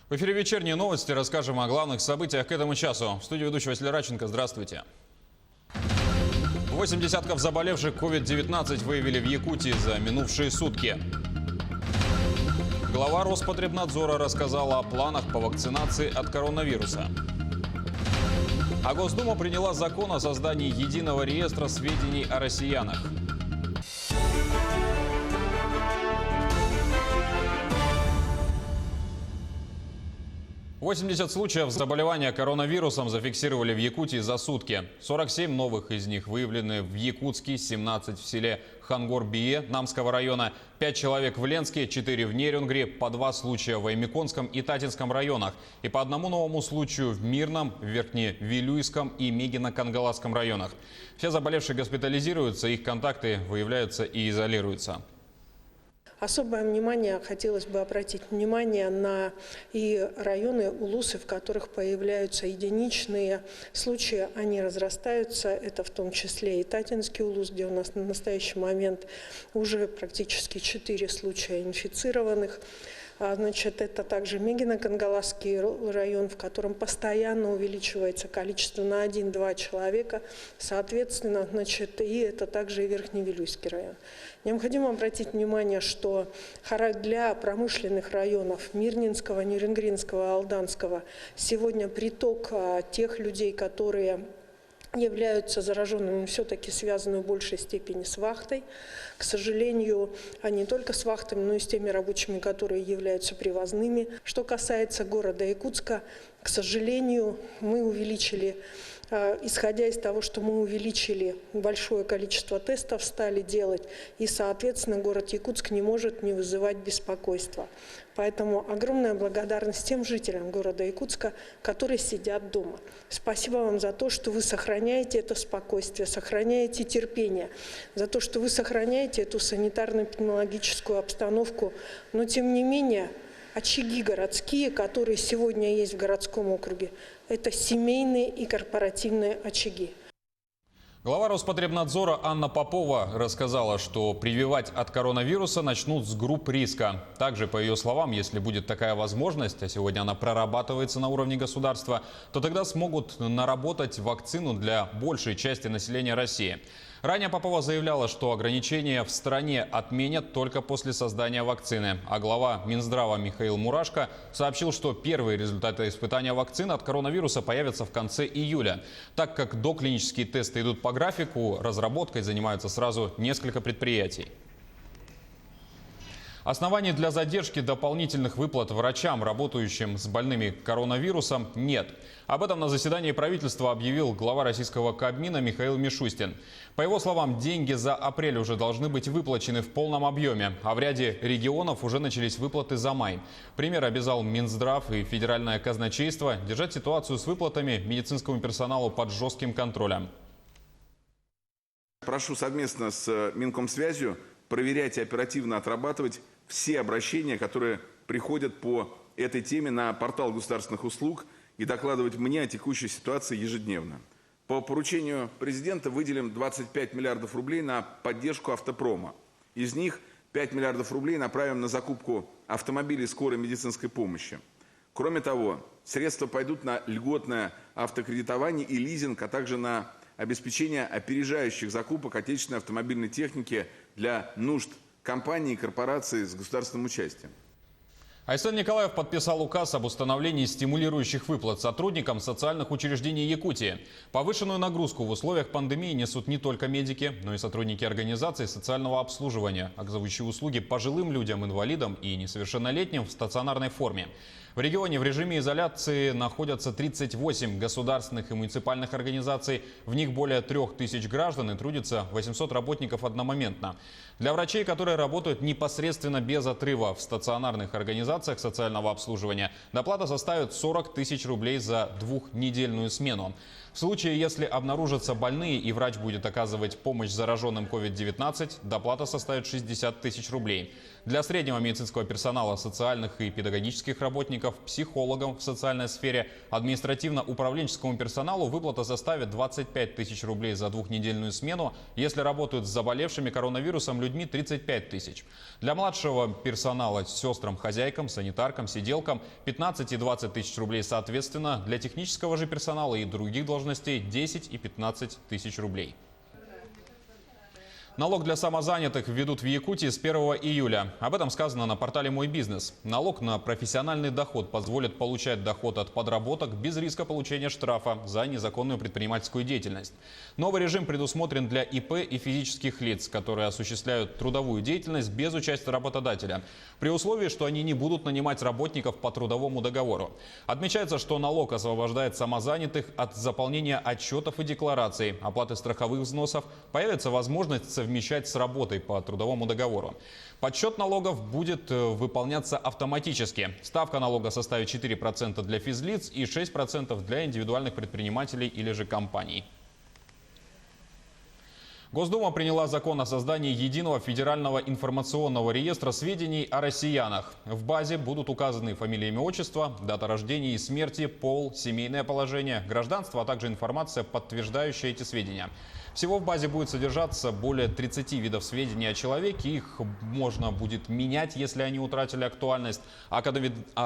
В эфире «Вечерние новости». Расскажем о главных событиях к этому часу. В студии ведущий Василий Радченко. Здравствуйте. 8 десятков заболевших COVID-19 выявили в Якутии за минувшие сутки. Глава Роспотребнадзора рассказала о планах по вакцинации от коронавируса. А Госдума приняла закон о создании единого реестра сведений о россиянах. «80 случаев заболевания коронавирусом зафиксировали в Якутии за сутки. 47 новых из них выявлены в Якутске, 17 в селе Хангор-Бие Намского района, 5 человек в Ленске, 4 в Нерюнгри, по 2 случая в Аймиконском и Татинском районах и по одному новому случаю в Мирном, Верхневилюйском и Мегино-Кангаласском районах. Все заболевшие госпитализируются, их контакты выявляются и изолируются. Особое внимание хотелось бы обратить внимание на и районы улусы, в которых появляются единичные случаи, они разрастаются. Это в том числе и Татинский улус, где у нас на настоящий момент уже практически 4 случая инфицированных. Это также Мегино-Кангаласский район, в котором постоянно увеличивается количество на 1-2 человека. Соответственно, и это также и Верхневилюйский район. Необходимо обратить внимание, что для промышленных районов Мирнинского, Нерюнгринского, Алданского сегодня приток тех людей, которые являются зараженными, все-таки связаны в большей степени с вахтой. К сожалению, не только с вахтами, но и с теми рабочими, которые являются привозными. Что касается города Якутска, к сожалению, мы увеличили, исходя из того, что мы увеличили большое количество тестов, стали делать, и, соответственно, город Якутск не может не вызывать беспокойства. Поэтому огромная благодарность тем жителям города Якутска, которые сидят дома. Спасибо вам за то, что вы сохраняете это спокойствие, сохраняете терпение, за то, что вы сохраняете эту санитарно-эпидемиологическую обстановку. Но, тем не менее, очаги городские, которые сегодня есть в городском округе, это семейные и корпоративные очаги. Глава Роспотребнадзора Анна Попова рассказала, что прививать от коронавируса начнут с групп риска. Также, по ее словам, если будет такая возможность, а сегодня она прорабатывается на уровне государства, то тогда смогут наработать вакцину для большей части населения России. Ранее Попова заявляла, что ограничения в стране отменят только после создания вакцины. А глава Минздрава Михаил Мурашко сообщил, что первые результаты испытания вакцины от коронавируса появятся в конце июля. Так как доклинические тесты идут по графику, разработкой занимаются сразу несколько предприятий. Оснований для задержки дополнительных выплат врачам, работающим с больными коронавирусом, нет. Об этом на заседании правительства объявил глава российского Кабмина Михаил Мишустин. По его словам, деньги за апрель уже должны быть выплачены в полном объеме, а в ряде регионов уже начались выплаты за май. Премьер обязал Минздрав и Федеральное казначейство держать ситуацию с выплатами медицинскому персоналу под жестким контролем. Прошу совместно с Минкомсвязью проверять и оперативно отрабатывать все обращения, которые приходят по этой теме на портал государственных услуг, и докладывать мне о текущей ситуации ежедневно. По поручению президента выделим 25 миллиардов рублей на поддержку автопрома. Из них 5 миллиардов рублей направим на закупку автомобилей скорой медицинской помощи. Кроме того, средства пойдут на льготное автокредитование и лизинг, а также на обеспечение опережающих закупок отечественной автомобильной техники для нужд компаний и корпораций с государственным участием. Айсен Николаев подписал указ об установлении стимулирующих выплат сотрудникам социальных учреждений Якутии. Повышенную нагрузку в условиях пандемии несут не только медики, но и сотрудники организаций социального обслуживания, оказывающие услуги пожилым людям, инвалидам и несовершеннолетним в стационарной форме. В регионе в режиме изоляции находятся 38 государственных и муниципальных организаций. В них более 3000 граждан и трудится 800 работников одномоментно. Для врачей, которые работают непосредственно без отрыва в стационарных организациях социального обслуживания, доплата составит 40 тысяч рублей за двухнедельную смену. В случае, если обнаружатся больные и врач будет оказывать помощь зараженным COVID-19, доплата составит 60 тысяч рублей. Для среднего медицинского персонала, социальных и педагогических работников сотрудников, психологам в социальной сфере, административно-управленческому персоналу выплата составит 25 тысяч рублей за двухнедельную смену. Если работают с заболевшими коронавирусом людьми, 35 тысяч. Для младшего персонала, сестрам, хозяйкам, санитаркам, сиделкам 15 и 20 тысяч рублей соответственно. Для технического же персонала и других должностей 10 и 15 тысяч рублей. Налог для самозанятых введут в Якутии с 1 июля. Об этом сказано на портале «Мой бизнес». Налог на профессиональный доход позволит получать доход от подработок без риска получения штрафа за незаконную предпринимательскую деятельность. Новый режим предусмотрен для ИП и физических лиц, которые осуществляют трудовую деятельность без участия работодателя, при условии, что они не будут нанимать работников по трудовому договору. Отмечается, что налог освобождает самозанятых от заполнения отчетов и деклараций, оплаты страховых взносов. Появится возможность совмещать с работой по трудовому договору. Подсчет налогов будет выполняться автоматически. Ставка налога составит 4% для физлиц и 6% для индивидуальных предпринимателей или же компаний. Госдума приняла закон о создании единого федерального информационного реестра сведений о россиянах. В базе будут указаны фамилия, имя, отчество, дата рождения и смерти, пол, семейное положение, гражданство, а также информация, подтверждающая эти сведения. Всего в базе будет содержаться более 30 видов сведений о человеке. Их можно будет менять, если они утратили актуальность. О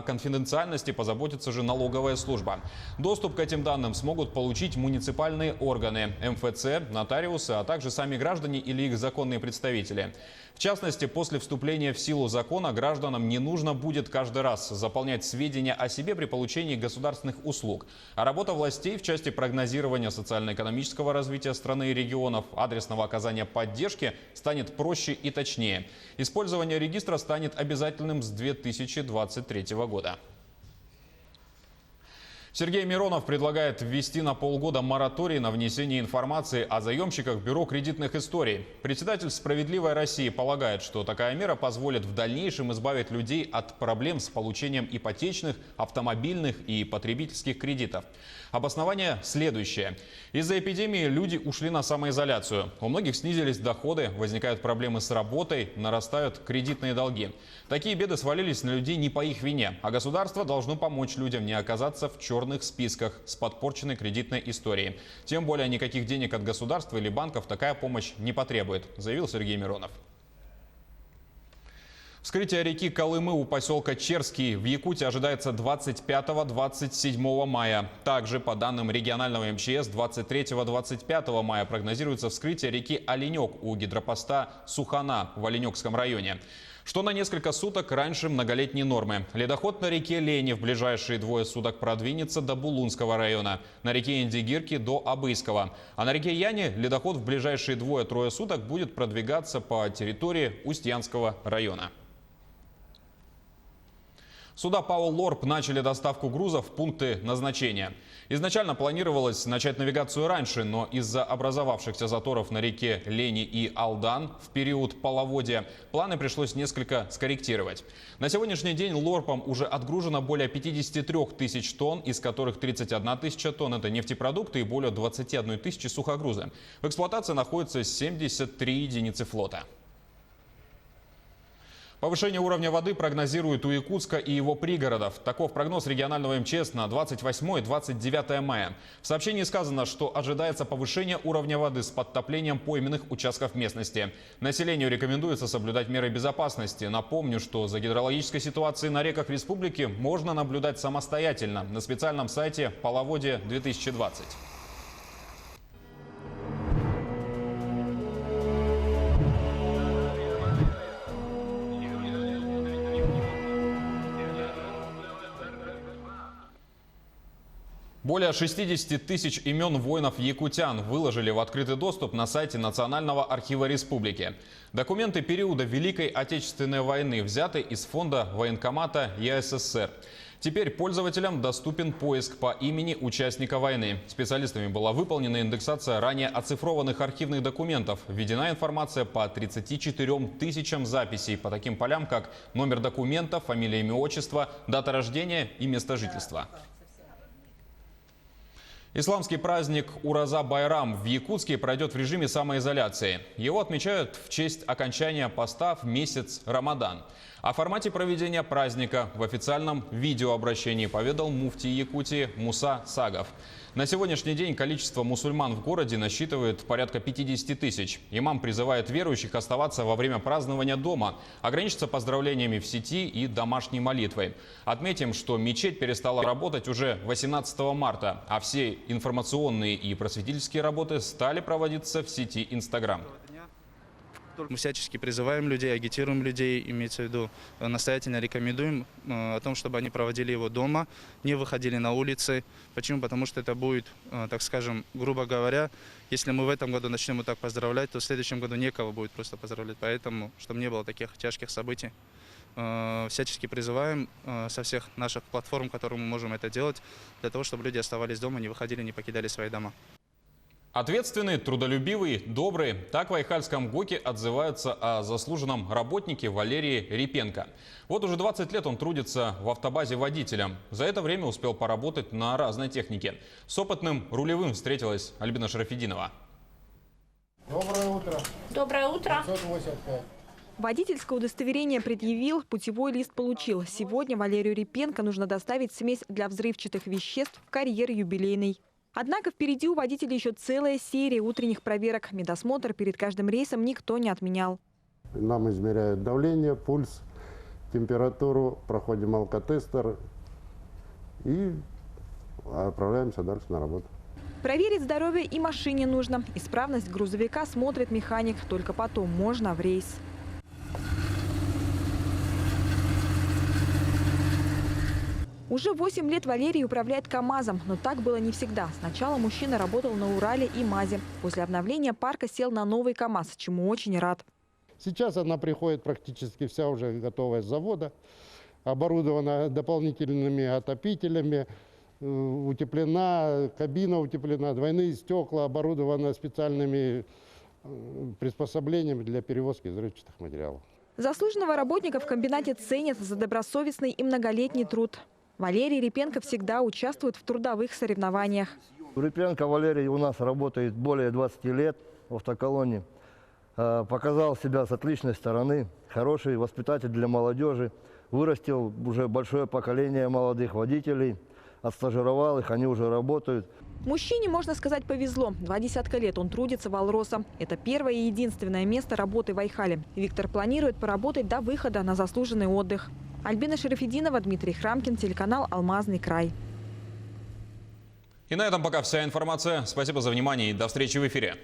конфиденциальности позаботится же налоговая служба. Доступ к этим данным смогут получить муниципальные органы, МФЦ, нотариусы, а также сами граждане или их законные представители. В частности, после вступления в силу закона гражданам не нужно будет каждый раз заполнять сведения о себе при получении государственных услуг. А работа властей в части прогнозирования социально-экономического развития страны и регионов, адресного оказания поддержки станет проще и точнее. Использование регистра станет обязательным с 2023 года. Сергей Миронов предлагает ввести на полгода мораторий на внесение информации о заемщиках в Бюро кредитных историй. Председатель «Справедливой России» полагает, что такая мера позволит в дальнейшем избавить людей от проблем с получением ипотечных, автомобильных и потребительских кредитов. Обоснование следующее. Из-за эпидемии люди ушли на самоизоляцию. У многих снизились доходы, возникают проблемы с работой, нарастают кредитные долги. Такие беды свалились на людей не по их вине, а государство должно помочь людям не оказаться в черных списках с подпорченной кредитной историей. Тем более никаких денег от государства или банков такая помощь не потребует, заявил Сергей Миронов. Вскрытие реки Колымы у поселка Черский в Якутии ожидается 25-27 мая. Также, по данным регионального МЧС, 23-25 мая прогнозируется вскрытие реки Оленек у гидропоста Сухана в Оленекском районе, что на несколько суток раньше многолетней нормы. Ледоход на реке Лени в ближайшие 2 суток продвинется до Булунского района, на реке Индигирки до Абыйского. А на реке Яне ледоход в ближайшие 2-3 суток будет продвигаться по территории Устьянского района. Суда ПАО «Лорп» начали доставку грузов в пункты назначения. Изначально планировалось начать навигацию раньше, но из-за образовавшихся заторов на реке Лени и Алдан в период половодья планы пришлось несколько скорректировать. На сегодняшний день «Лорпом» уже отгружено более 53 тысяч тонн, из которых 31 тысяча тонн – это нефтепродукты и более 21 тысячи сухогрузы. В эксплуатации находится 73 единицы флота. Повышение уровня воды прогнозируют у Якутска и его пригородов. Таков прогноз регионального МЧС на 28 и 29 мая. В сообщении сказано, что ожидается повышение уровня воды с подтоплением пойменных участков местности. Населению рекомендуется соблюдать меры безопасности. Напомню, что за гидрологической ситуацией на реках республики можно наблюдать самостоятельно на специальном сайте «Половодье-2020». Более 60 тысяч имен воинов-якутян выложили в открытый доступ на сайте Национального архива республики. Документы периода Великой Отечественной войны взяты из фонда военкомата ЕССР. Теперь пользователям доступен поиск по имени участника войны. Специалистами была выполнена индексация ранее оцифрованных архивных документов. Введена информация по 34 тысячам записей по таким полям, как номер документа, фамилия, имя, отчество, дата рождения и место жительства. Исламский праздник Ураза-Байрам в Якутске пройдет в режиме самоизоляции. Его отмечают в честь окончания поста в месяц Рамадан. О формате проведения праздника в официальном видеообращении поведал муфтий Якутии Муса Сагов. На сегодняшний день количество мусульман в городе насчитывает порядка 50 тысяч. Имам призывает верующих оставаться во время празднования дома, ограничиться поздравлениями в сети и домашней молитвой. Отметим, что мечеть перестала работать уже 18 марта, а все информационные и просветительские работы стали проводиться в сети Instagram. Мы всячески призываем людей, агитируем людей, имеется в виду, настоятельно рекомендуем о том, чтобы они проводили его дома, не выходили на улицы. Почему? Потому что это будет, так скажем, грубо говоря, если мы в этом году начнем вот так поздравлять, то в следующем году некого будет просто поздравлять. Поэтому, чтобы не было таких тяжких событий, всячески призываем со всех наших платформ, которые мы можем это делать, для того, чтобы люди оставались дома, не выходили, не покидали свои дома. Ответственный, трудолюбивый, добрый. Так в Айхальском ГОКе отзываются о заслуженном работнике Валерии Репенко. Вот уже 20 лет он трудится в автобазе водителем. За это время успел поработать на разной технике. С опытным рулевым встретилась Альбина Шарафеддинова. Доброе утро. Доброе утро. 585. Водительское удостоверение предъявил, путевой лист получил. Сегодня Валерию Репенко нужно доставить смесь для взрывчатых веществ в карьер юбилейный. Однако впереди у водителей еще целая серия утренних проверок. Медосмотр перед каждым рейсом никто не отменял. Нам измеряют давление, пульс, температуру, проходим алкотестер и отправляемся дальше на работу. Проверить здоровье и машине нужно. Исправность грузовика смотрит механик. Только потом можно в рейс. Уже 8 лет Валерий управляет КАМАЗом, но так было не всегда. Сначала мужчина работал на Урале и МАЗе. После обновления парка сел на новый КАМАЗ, чему очень рад. Сейчас она приходит практически вся уже готовая с завода, оборудована дополнительными отопителями, утеплена, кабина утеплена, двойные стекла, оборудована специальными приспособлениями для перевозки взрывчатых материалов. Заслуженного работника в комбинате ценят за добросовестный и многолетний труд. Валерий Репенко всегда участвует в трудовых соревнованиях. Репенко Валерий у нас работает более 20 лет в автоколонне. Показал себя с отличной стороны. Хороший воспитатель для молодежи. Вырастил уже большое поколение молодых водителей. Отстажировал их, они уже работают. Мужчине, можно сказать, повезло. 20 лет он трудится в Алроса. Это первое и единственное место работы в Айхале. Виктор планирует поработать до выхода на заслуженный отдых. Альбина Шарафеддинова, Дмитрий Храмкин, телеканал «Алмазный край». И на этом пока вся информация. Спасибо за внимание и до встречи в эфире.